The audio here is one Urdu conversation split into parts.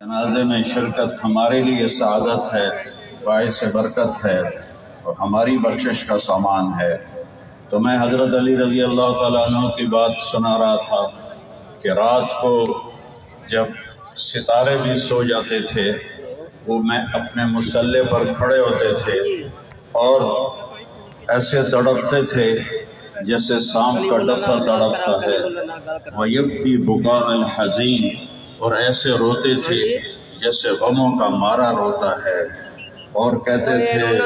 جنازے میں شرکت ہمارے لیے سعادت ہے، باعث برکت ہے اور ہماری بخشش کا سامان ہے۔ تو میں حضرت علی رضی اللہ تعالیٰ عنہ کی بات سنا رہا تھا کہ رات کو جب ستارے بھی سو جاتے تھے وہ میں اپنے مصلے پر کھڑے ہوتے تھے اور ایسے تڑپتے تھے جیسے سانپ کا ڈسا تڑپتا ہے، وَيَبْكِي بُكَاءَ الْحَزِينِ، اور ایسے روتے تھے جیسے غموں کا مارا روتا ہے، اور کہتے تھے من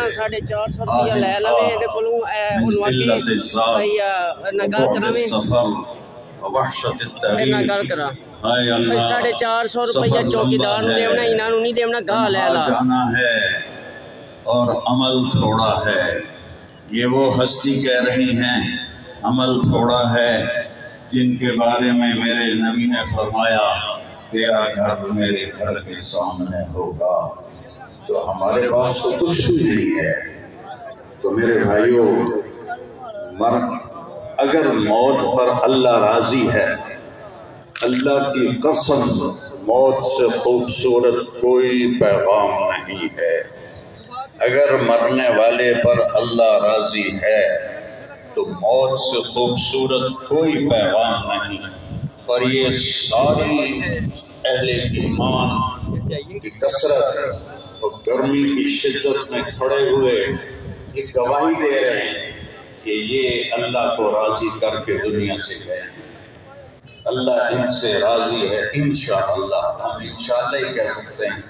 قلت الزاد وبعد السفر ووحشت الطريق، ہائے اللہ سفر لمبا ہے، جانا ہے اور عمل تھوڑا ہے۔ یہ وہ ہستی کہہ رہی ہیں عمل تھوڑا ہے جن کے بارے میں میرے نبی نے فرمایا تیرا گھر میرے گھر کے سامنے ہوگا۔ تو ہمارے پاس تو کچھ بھی نہیں ہے۔ تو میرے بھائیوں، اگر موت پر اللہ راضی ہے، اللہ کی قسم موت سے خوبصورت کوئی پیغام نہیں ہے۔ اگر مرنے والے پر اللہ راضی ہے تو موت سے خوبصورت کوئی پیغام نہیں۔ اور یہ ساری اہل ایمان کی کثرت اور گرمی کی شدت میں کھڑے ہوئے یہ گواہی دے رہے ہیں کہ یہ اللہ کو راضی کر کے دنیا سے گئے ہیں۔ اللہ ان سے راضی ہے انشاءاللہ۔ ہم انشاءاللہ ہی کہہ سکتے ہیں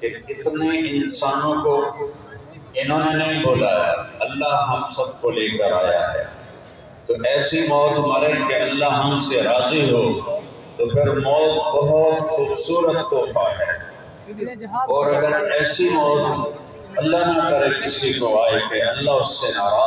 کہ اتنے انسانوں کو انہوں نے نہیں بولایا، اللہ ہم سب کو لے کر آیا ہے۔ تو ایسی موت مرے کہ اللہ ہم سے راضی ہو تو پھر موت بہت خوبصورت تحفہ ہے۔ اور اگر ایسی موت اللہ نہ کرے کسی کو آئے کہ اللہ اس سے ناراض